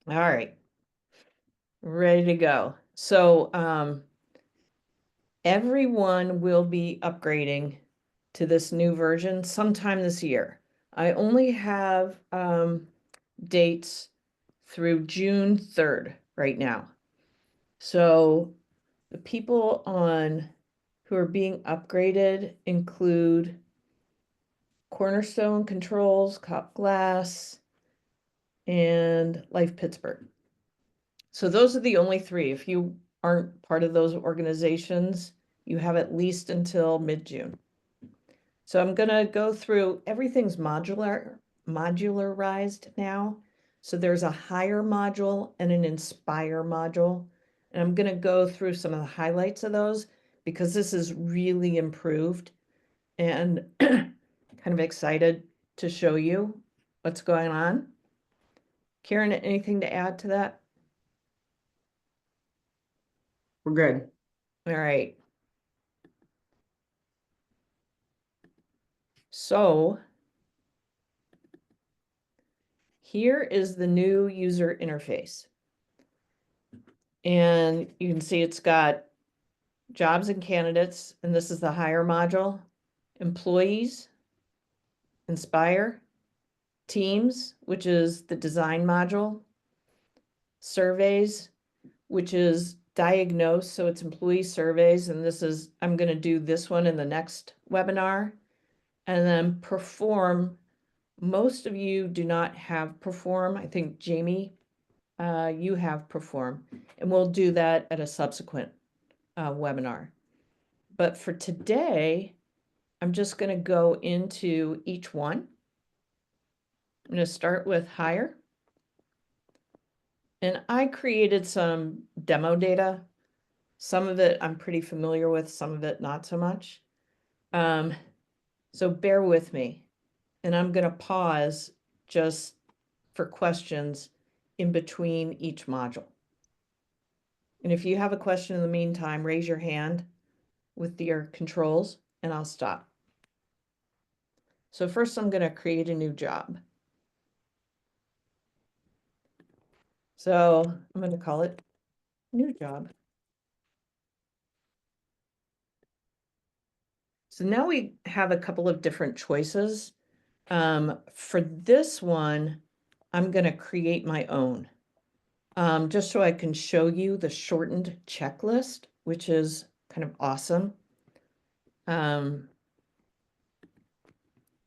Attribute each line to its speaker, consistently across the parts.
Speaker 1: All right, ready to go. So everyone will be upgrading to this new version sometime this year. I only have dates through June 3rd right now. So the people who are being upgraded include Cornerstone Controls, Cop Glass, and Life Pittsburgh. So those are the only three. If you aren't part of those organizations, you have at least until mid-June. So I'm going to go through everything's modularized now. So there's a Hire module and an Inspire module. And I'm going to go through some of the highlights of those because this is really improved and kind of excited to show you what's going on. Karen, anything to add to that?
Speaker 2: We're good.
Speaker 1: All right. So here is the new user interface. And you can see it's got jobs and candidates, and this is the Hire module, employees, Inspire, teams, which is the design module, surveys, which is diagnose, so it's employee surveys, and this is, I'm going to do this one in the next webinar, and then perform. Most of you do not have perform. I think Jamie, you have perform, and we'll do that at a subsequent webinar. But for today, I'm just going to go into each one. I'm going to start with Hire. And I created some demo data. Some of it I'm pretty familiar with, some of it not so much. So bear with me. And I'm going to pause just for questions in between each module. And if you have a question in the meantime, raise your hand with your controls and I'll stop. So first I'm going to create a new job. So I'm going to call it new job. So now we have a couple of different choices. For this one, I'm going to create my own. Just so I can show you the shortened checklist, which is kind of awesome.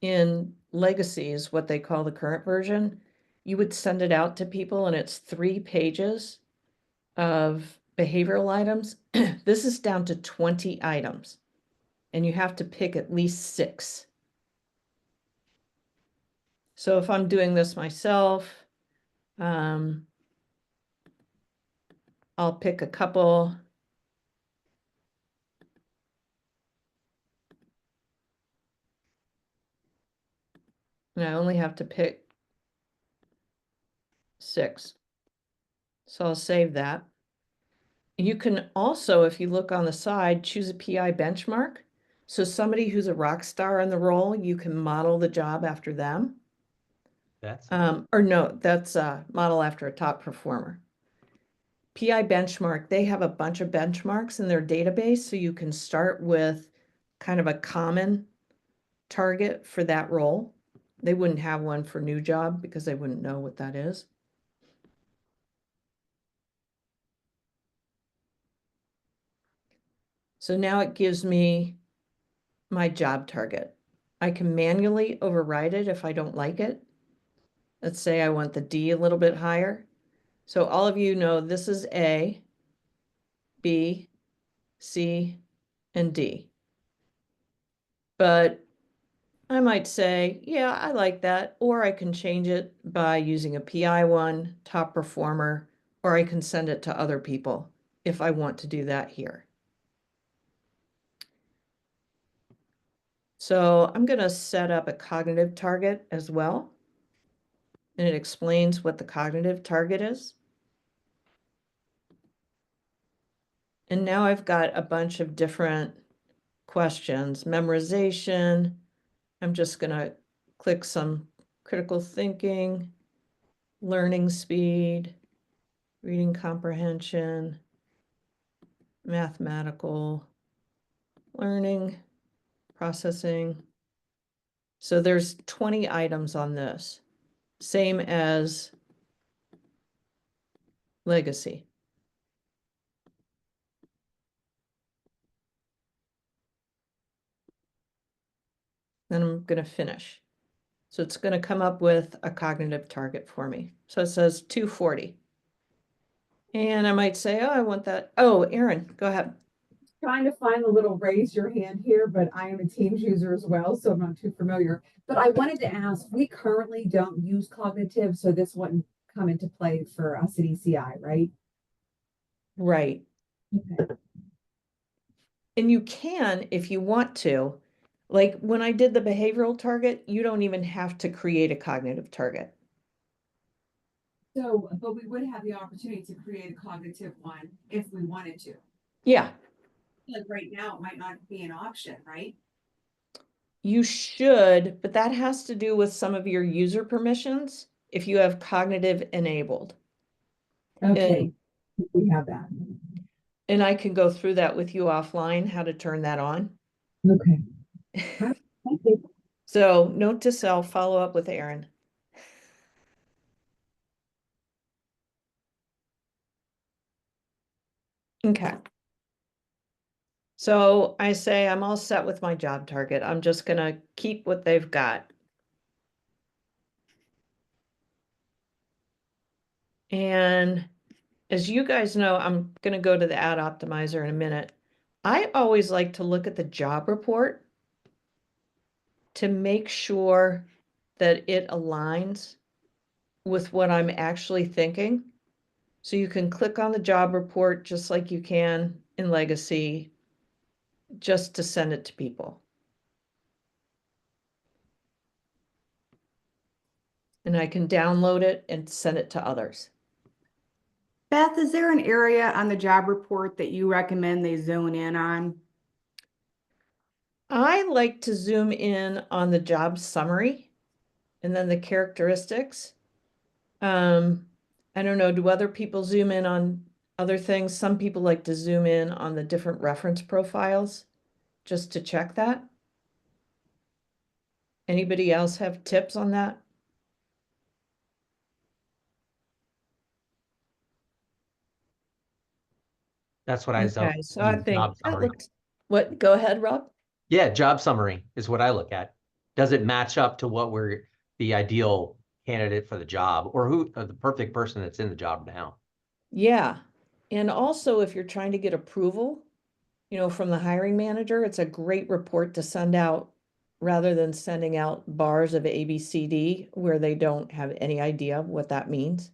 Speaker 1: In Legacies, what they call the current version, you would send it out to people and it's 3 pages of behavioral items. This is down to 20 items and you have to pick at least 6. So if I'm doing this myself, I'll pick a couple. And I only have to pick 6. So I'll save that. You can also, if you look on the side, choose a PI benchmark. So somebody who's a rock star in the role, you can model the job after them.
Speaker 3: That's
Speaker 1: Or no, that's model after a top performer. PI benchmark, they have a bunch of benchmarks in their database, so you can start with kind of a common target for that role. They wouldn't have one for new job because they wouldn't know what that is. So now it gives me my job target. I can manually override it if I don't like it. Let's say I want the D a little bit higher. So all of you know this is A, B, C, and D. But I might say, yeah, I like that. Or I can change it by using a PI1, top performer, or I can send it to other people if I want to do that here. So I'm going to set up a cognitive target as well. And it explains what the cognitive target is. And now I've got a bunch of different questions. Memorization. I'm just going to click some critical thinking, learning speed, reading comprehension, mathematical learning, processing. So there's 20 items on this, same as legacy. Then I'm going to finish. So it's going to come up with a cognitive target for me. So it says 240. And I might say, oh, I want that. Oh, Erin, go ahead.
Speaker 3: Trying to find the little raise your hand here, but I am a Teams user as well, so I'm not too familiar. But I wanted to ask, we currently don't use cognitive, so this wouldn't come into play for us at ECI, right?
Speaker 1: Right.
Speaker 3: Okay.
Speaker 1: And you can, if you want to, like when I did the behavioral target, you don't even have to create a cognitive target.
Speaker 3: So, but we would have the opportunity to create a cognitive one if we wanted to.
Speaker 1: Yeah,
Speaker 3: Like right now, it might not be an option, right?
Speaker 1: you should, but that has to do with some of your user permissions if you have cognitive enabled.
Speaker 3: Okay, we have that.
Speaker 1: And I can go through that with you offline, how to turn that on.
Speaker 3: Okay. All right, thank you.
Speaker 1: So note to self, follow up with Erin. Okay. So I say I'm all set with my job target. I'm just gonna keep what they've got. And as you guys know, I'm gonna go to the ad optimizer in a minute. I always like to look at the job report to make sure that it aligns with what I'm actually thinking. So you can click on the job report just like you can in Legacy, just to send it to people. And I can download it and send it to others.
Speaker 2: Beth, is there an area on the job report that you recommend they zone in on?
Speaker 1: I like to zoom in on the job summary and then the characteristics. I don't know, do other people zoom in on other things? Some people like to zoom in on the different reference profiles just to check that. Anybody else have tips on that?
Speaker 4: That's what I zone
Speaker 1: Okay, so I
Speaker 4: in
Speaker 1: think
Speaker 4: job
Speaker 1: that
Speaker 4: summary.
Speaker 1: looks, what, go ahead, Rob.
Speaker 4: Yeah, job summary is what I look at. Does it match up to what we're the ideal candidate for the job or who or the perfect person that's in the job now?
Speaker 1: Yeah, and also if you're trying to get approval, from the hiring manager, it's a great report to send out rather than sending out bars of A, B, C, D where they don't have any idea what that means.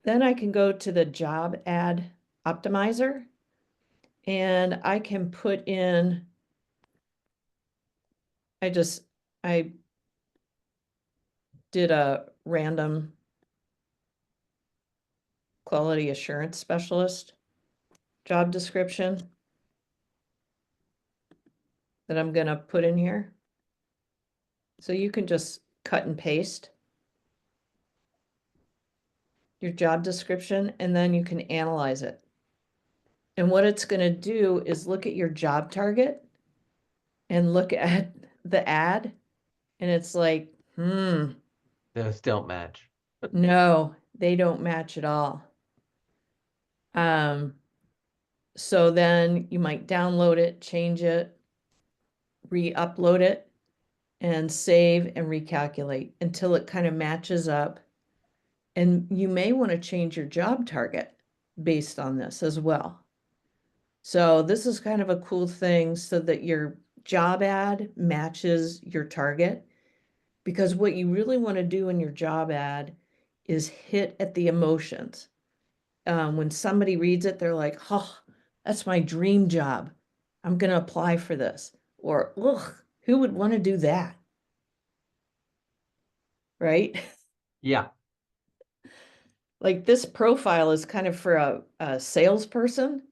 Speaker 1: Then I can go to the job ad optimizer and I can put in, I did a random quality assurance specialist job description that I'm gonna put in here. So you can just cut and paste your job description and then you can analyze it. And what it's going to do is look at your job target and look at the ad and it's like,
Speaker 4: Those don't match.
Speaker 1: no, they don't match at all. So then you might download it, change it, re-upload it, and save and recalculate until it kind of matches up. And you may want to change your job target based on this as well. So this is kind of a cool thing so that your job ad matches your target. Because what you really want to do in your job ad is hit at the emotions. When somebody reads it, they're like, oh, that's my dream job. I'm going to apply for this. Or, ugh, who would want to do that? Right?
Speaker 4: Yeah.
Speaker 1: Like this profile is kind of for a salesperson,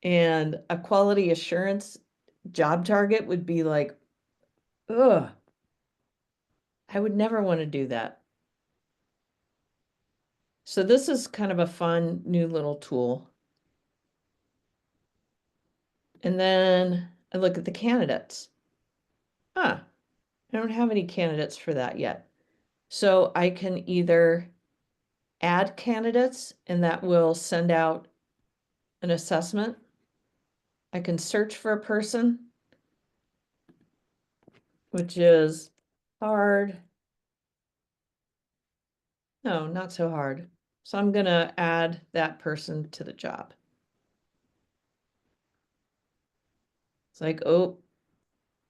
Speaker 1: and a quality assurance job target would be like, ugh, I would never want to do that. So this is kind of a fun new little tool. And then I look at the candidates. Huh, I don't have any candidates for that yet. So I can either add candidates and that will send out an assessment. I can search for a person, which is hard. No, not so hard. So I'm gonna add that person to the job. It's like, oh,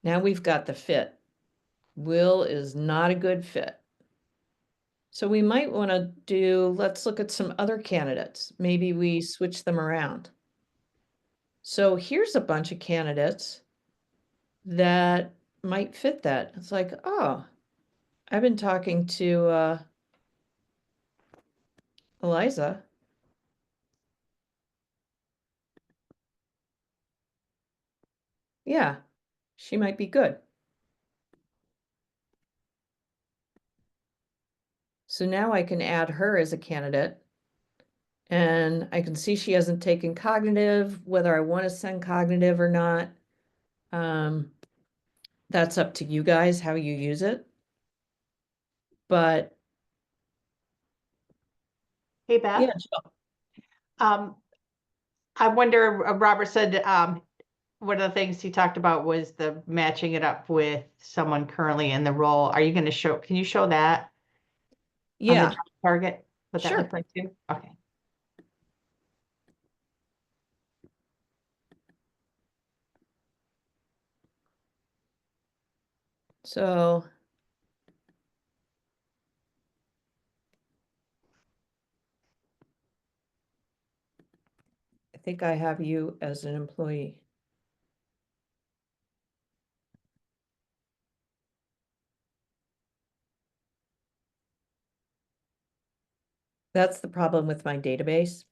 Speaker 1: now we've got the fit. Will is not a good fit. So we might want to do, let's look at some other candidates. Maybe we switch them around. So here's a bunch of candidates that might fit that. It's like, oh, I've been talking to Eliza. Yeah, she might be good. So now I can add her as a candidate. And I can see she hasn't taken cognitive, whether I want to send cognitive or not. That's up to you guys, how you use it. But
Speaker 5: Hey, Beth.
Speaker 1: yeah, Jill.
Speaker 5: I wonder, Robert said, one of the things he talked about was the matching it up with someone currently in the role. Are you going to show, can you show that on the
Speaker 1: Yeah,
Speaker 5: job target? What that
Speaker 1: sure.
Speaker 5: looks like too? Okay.
Speaker 1: So I think I have you as an employee. That's the problem with my database.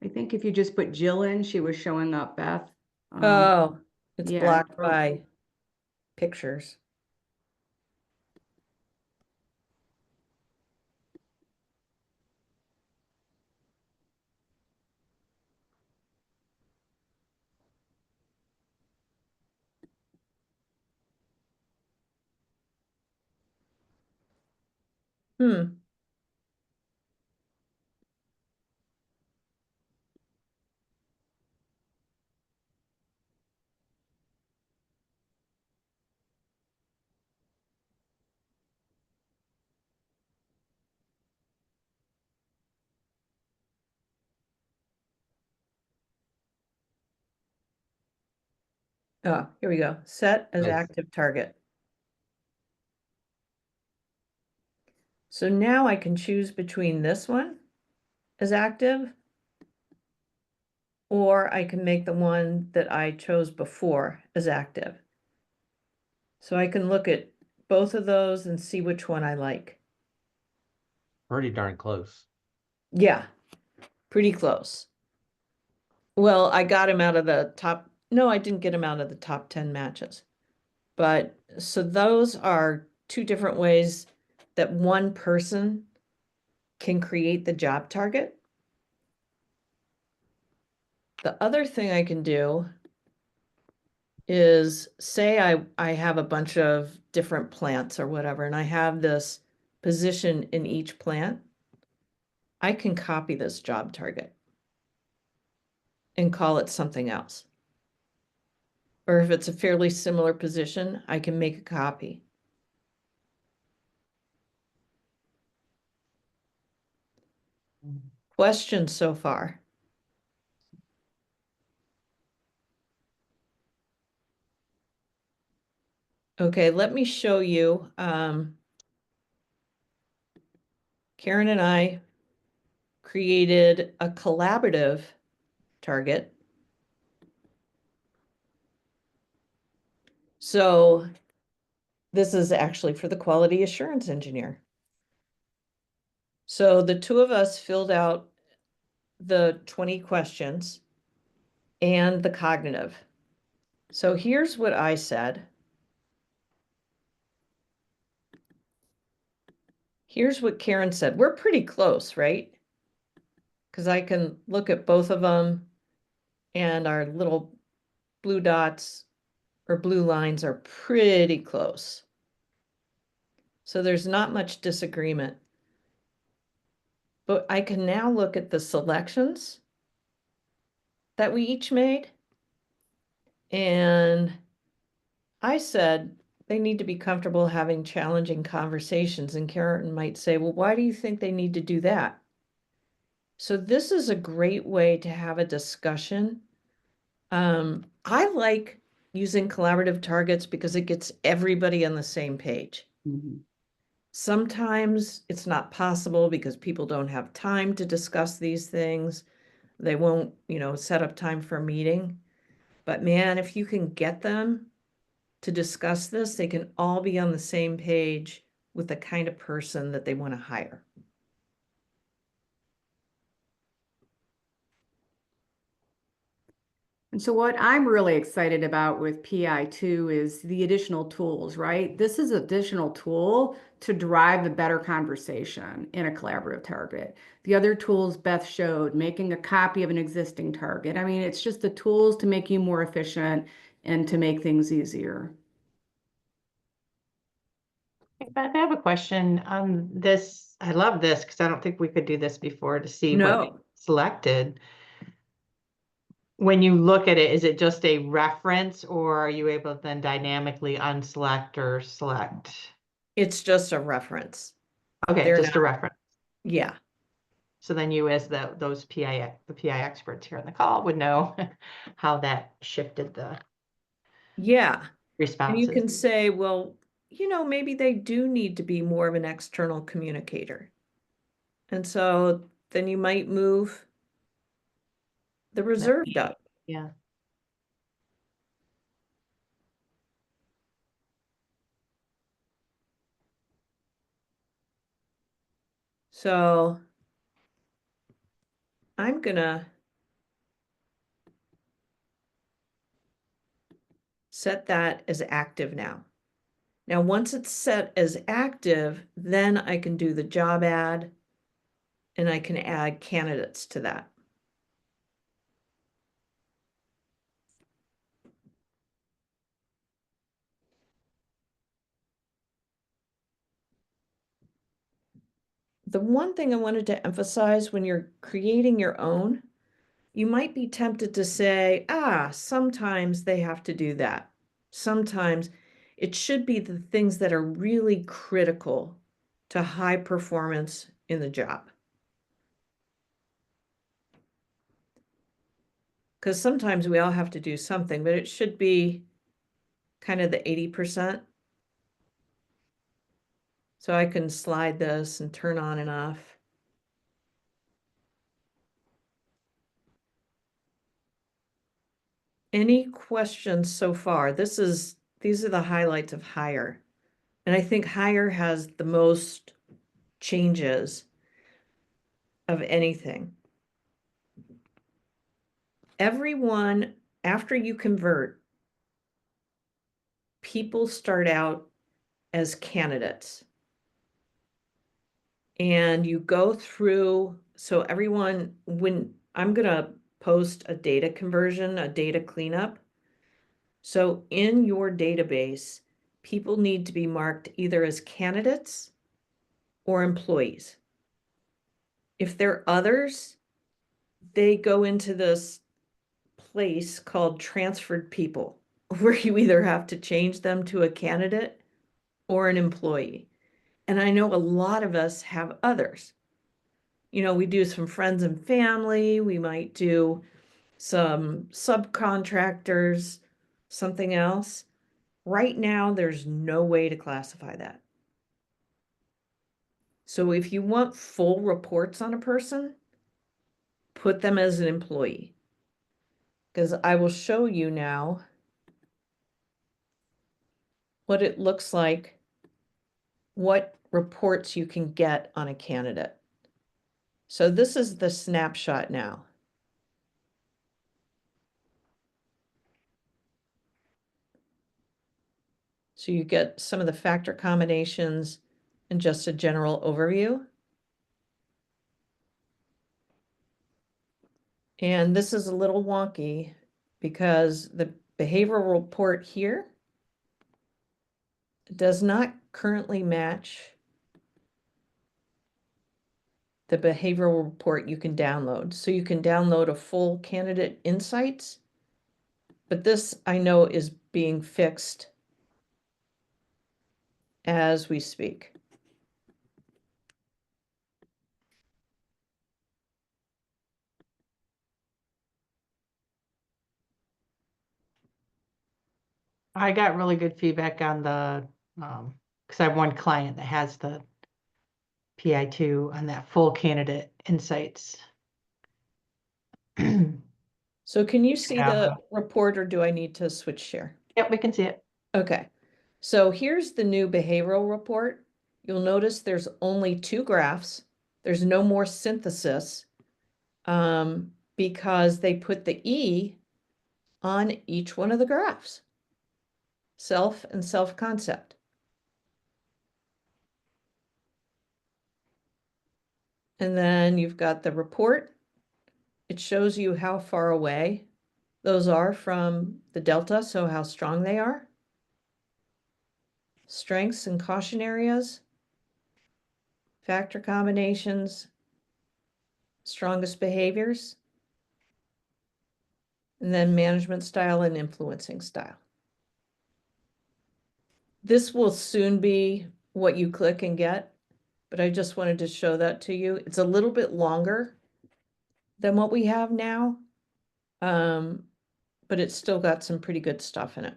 Speaker 2: I think if you just put Jill in, she was showing up, Beth.
Speaker 1: Oh, it's
Speaker 2: yeah,
Speaker 1: blocked
Speaker 2: or-
Speaker 1: by pictures. Hmm. Oh, here we go. Set as
Speaker 4: Nice.
Speaker 1: active target. So now I can choose between this one as active, or I can make the one that I chose before as active. So I can look at both of those and see which one I like.
Speaker 4: Pretty darn close.
Speaker 1: Yeah, pretty close. Well, I got him out of the top. No, I didn't get him out of the top 10 matches. But so those are two different ways that one person can create the job target. The other thing I can do is say I have a bunch of different plants or whatever, and I have this position in each plant. I can copy this job target and call it something else. Or if it's a fairly similar position, I can make a copy. Questions so far? Okay, let me show you. Karen and I created a collaborative target. So this is actually for the quality assurance engineer. So the two of us filled out the 20 questions and the cognitive. So here's what I said. Here's what Karen said. We're pretty close, right? Because I can look at both of them and our little blue dots or blue lines are pretty close. So there's not much disagreement. But I can now look at the selections that we each made. And I said they need to be comfortable having challenging conversations. And Karen might say, well, why do you think they need to do that? So this is a great way to have a discussion. I like using collaborative targets because it gets everybody on the same page. Sometimes it's not possible because people don't have time to discuss these things. They won't, set up time for a meeting. But man, if you can get them to discuss this, they can all be on the same page with the kind of person that they want to hire.
Speaker 2: And so what I'm really excited about with PI2 is the additional tools, right? This is additional tool to drive a better conversation in a collaborative target. The other tools Beth showed, making a copy of an existing target. I mean, it's just the tools to make you more efficient and to make things easier.
Speaker 5: Beth, I have a question on this. I love this because I don't think we could do this before to see what we
Speaker 1: No,
Speaker 5: selected. When you look at it, is it just a reference or are you able to then dynamically unselect or select?
Speaker 1: it's just a reference.
Speaker 5: Okay,
Speaker 1: They're
Speaker 5: just a reference.
Speaker 1: Yeah.
Speaker 5: So then you, as the PI experts here on the call, would know how that shifted the
Speaker 1: Yeah. And you
Speaker 5: responses.
Speaker 1: can say, well, maybe they do need to be more of an external communicator. And so then you might move the reserved up.
Speaker 5: Yeah.
Speaker 1: So I'm gonna set that as active now. Now, once it's set as active, then I can do the job ad and I can add candidates to that. The one thing I wanted to emphasize when you're creating your own, you might be tempted to say, sometimes they have to do that. Sometimes it should be the things that are really critical to high performance in the job. Because sometimes we all have to do something, but it should be kind of the 80%. So I can slide this and turn on and off. Any questions so far? These are the highlights of Hire. And I think Hire has the most changes of anything. Everyone, after you convert, people start out as candidates. And you go through, so everyone, when I'm going to post a data conversion, a data cleanup. So in your database, people need to be marked either as candidates or employees. If they're others, they go into this place called transferred people, where you either have to change them to a candidate or an employee. And I know a lot of us have others. We do some friends and family, we might do some subcontractors, something else. Right now, there's no way to classify that. So if you want full reports on a person, put them as an employee. Because I will show you now what it looks like, what reports you can get on a candidate. So this is the snapshot now. So you get some of the factor combinations and just a general overview. And this is a little wonky because the behavioral report here does not currently match the behavioral report you can download. So you can download a full candidate insights, but this I know is being fixed as we speak.
Speaker 5: I got really good feedback on the, because I have one client that has the PI2 on that full candidate insights.
Speaker 1: So can you see
Speaker 5: Yeah.
Speaker 1: the report, or do I need to switch share?
Speaker 5: Yep, we can see it.
Speaker 1: Okay, so here's the new behavioral report. You'll notice there's only 2 graphs. There's no more synthesis because they put the E on each one of the graphs. Self and self-concept. And then you've got the report. It shows you how far away those are from the delta, so how strong they are. Strengths and caution areas. Factor combinations. Strongest behaviors. And then management style and influencing style. This will soon be what you click and get, but I just wanted to show that to you. It's a little bit longer than what we have now, but it's still got some pretty good stuff in it.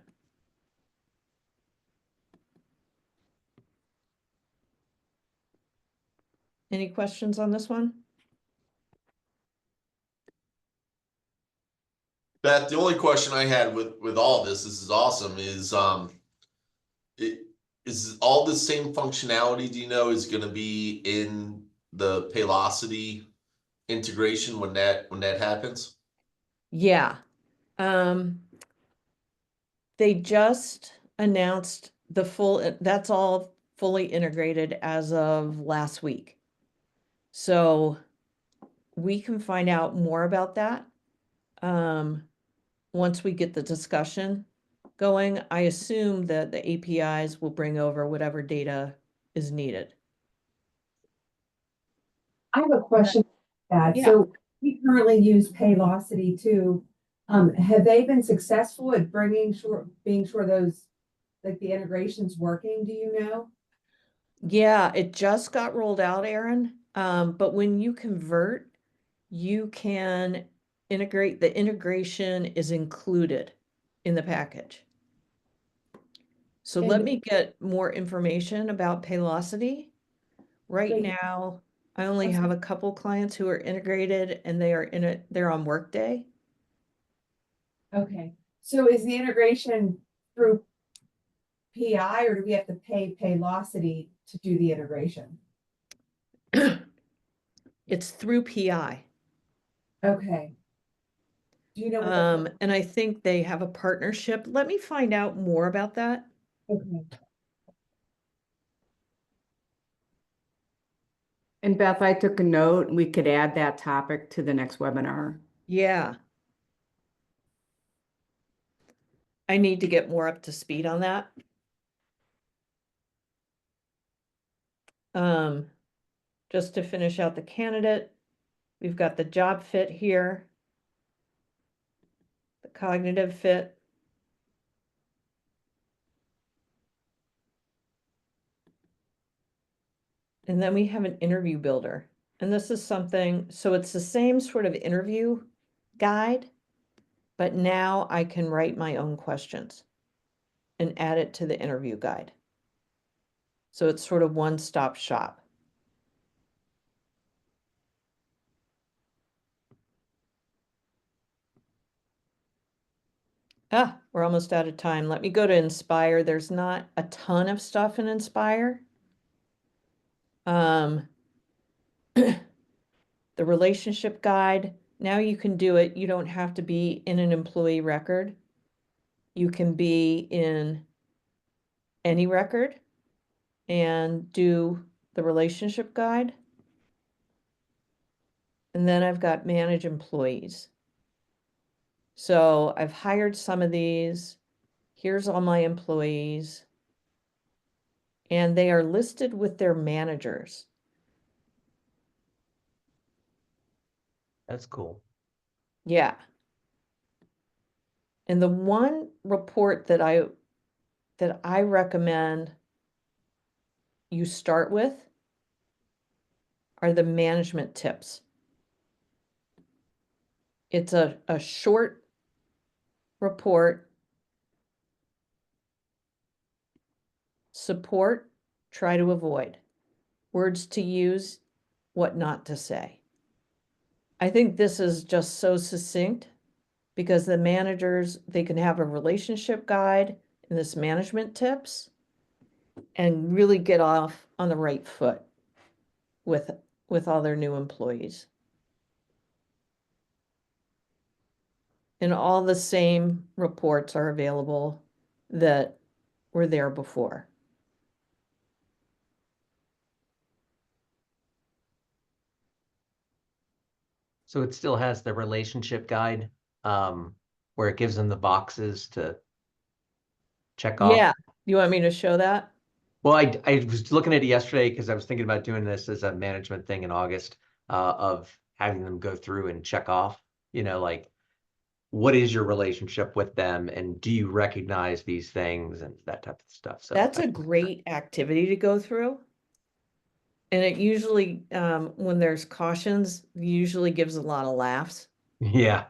Speaker 1: Any questions on this one?
Speaker 6: Beth, the only question I had with all this is awesome, is all the same functionality, do you know, is gonna be in the Paylocity integration when that happens?
Speaker 1: Yeah. They just announced the full, that's all fully integrated as of last week. So we can find out more about that once we get the discussion going. I assume that the APIs will bring over whatever data is needed.
Speaker 3: I have a question.
Speaker 1: Yeah.
Speaker 3: So we currently use Paylocity too. Have they been successful at being sure those, like the integration's working, do you know?
Speaker 1: Yeah, it just got rolled out, Aaron. But when you convert, you can integrate, the integration is included in the package. So let
Speaker 3: And-
Speaker 1: me get more information about Paylocity. Right
Speaker 3: Great.
Speaker 1: now, I only
Speaker 3: That's-
Speaker 1: have a couple clients who are integrated and they are in it, they're on Workday.
Speaker 3: Okay, so is the integration through PI or do we have to pay Paylocity to do the integration?
Speaker 1: It's through PI.
Speaker 3: Okay. Do you know what the,
Speaker 1: And I think they have a partnership. Let me find out more about that.
Speaker 3: okay.
Speaker 2: And Beth, I took a note, we could add that topic to the next webinar.
Speaker 1: Yeah. I need to get more up to speed on that. Just to finish out the candidate, we've got the job fit here, the cognitive fit. And then we have an interview builder. And this is something, so it's the same sort of interview guide, but now I can write my own questions and add it to the interview guide. So it's sort of one-stop shop. We're almost out of time. Let me go to Inspire. There's not a ton of stuff in Inspire. The relationship guide, now you can do it. You don't have to be in an employee record. You can be in any record and do the relationship guide. And then I've got manage employees. So I've hired some of these. Here's all my employees. And they are listed with their managers.
Speaker 4: That's cool.
Speaker 1: Yeah. And the one report that I recommend you start with are the management tips. It's a short report. Support, try to avoid. Words to use, what not to say. I think this is just so succinct because the managers, they can have a relationship guide and this management tips and really get off on the right foot with all their new employees. And all the same reports are available that were there before.
Speaker 4: So it still has the relationship guide, where it gives them the boxes to check off.
Speaker 1: Yeah, you want me to show that?
Speaker 4: Well, I was looking at it yesterday because I was thinking about doing this as a management thing in August, of having them go through and check off, like what is your relationship with them and do you recognize these things and that type of stuff. So
Speaker 1: That's a great activity to go through. And it usually, when there's cautions, usually gives a lot of laughs.
Speaker 4: yeah.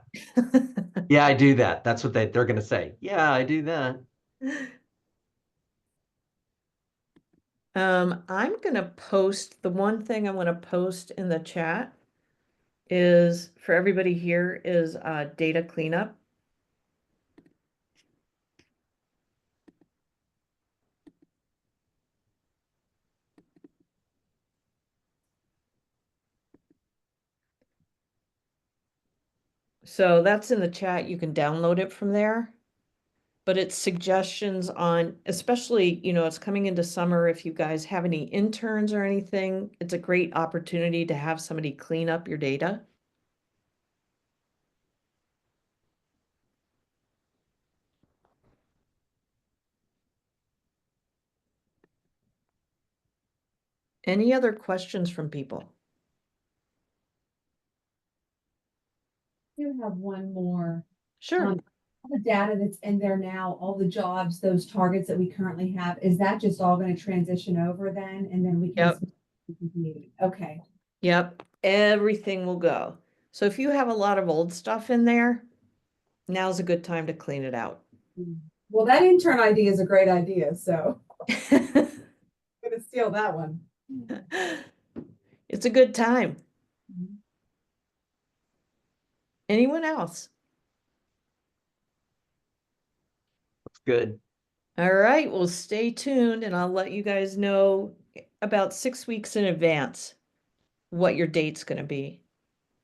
Speaker 4: Yeah, I do that. That's what they're gonna say. Yeah, I do that.
Speaker 1: I'm gonna post, the one thing I want to post in the chat is for everybody here is data cleanup. So that's in the chat. You can download it from there. But it's suggestions on, especially, it's coming into summer. If you guys have any interns or anything, it's a great opportunity to have somebody clean up your data. Any other questions from people?
Speaker 3: I do have one more.
Speaker 1: Sure.
Speaker 3: All the data that's in there now, all the jobs, those targets that we currently have, is that just all going to transition over then? And then we can.
Speaker 1: Yep.
Speaker 3: Okay.
Speaker 1: Yep. Everything will go. So if you have a lot of old stuff in there, now's a good time to clean it out.
Speaker 3: Well, that intern idea is a great idea, so I'm gonna steal that one.
Speaker 1: It's a good time. Anyone else?
Speaker 4: Looks good.
Speaker 1: All right, well, stay tuned and I'll let you guys know about 6 weeks in advance what your date's going to be.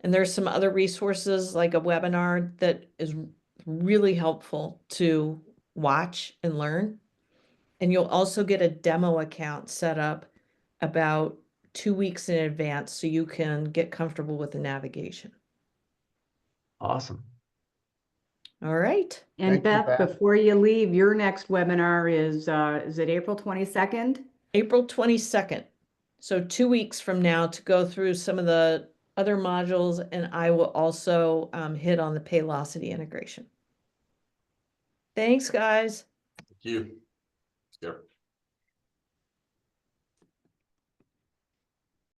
Speaker 1: And there's some other resources like a webinar that is really helpful to watch and learn. And you'll also get a demo account set up about 2 weeks in advance so you can get comfortable with the navigation.
Speaker 4: Awesome.
Speaker 1: All right.
Speaker 2: And
Speaker 7: Thank you,
Speaker 2: Beth,
Speaker 7: Beth.
Speaker 2: before you leave, your next webinar is it April 22nd?
Speaker 1: April 22nd. So 2 weeks from now to go through some of the other modules, and I will also hit on the Paylocity integration. Thanks, guys.
Speaker 6: Thank you. Sure.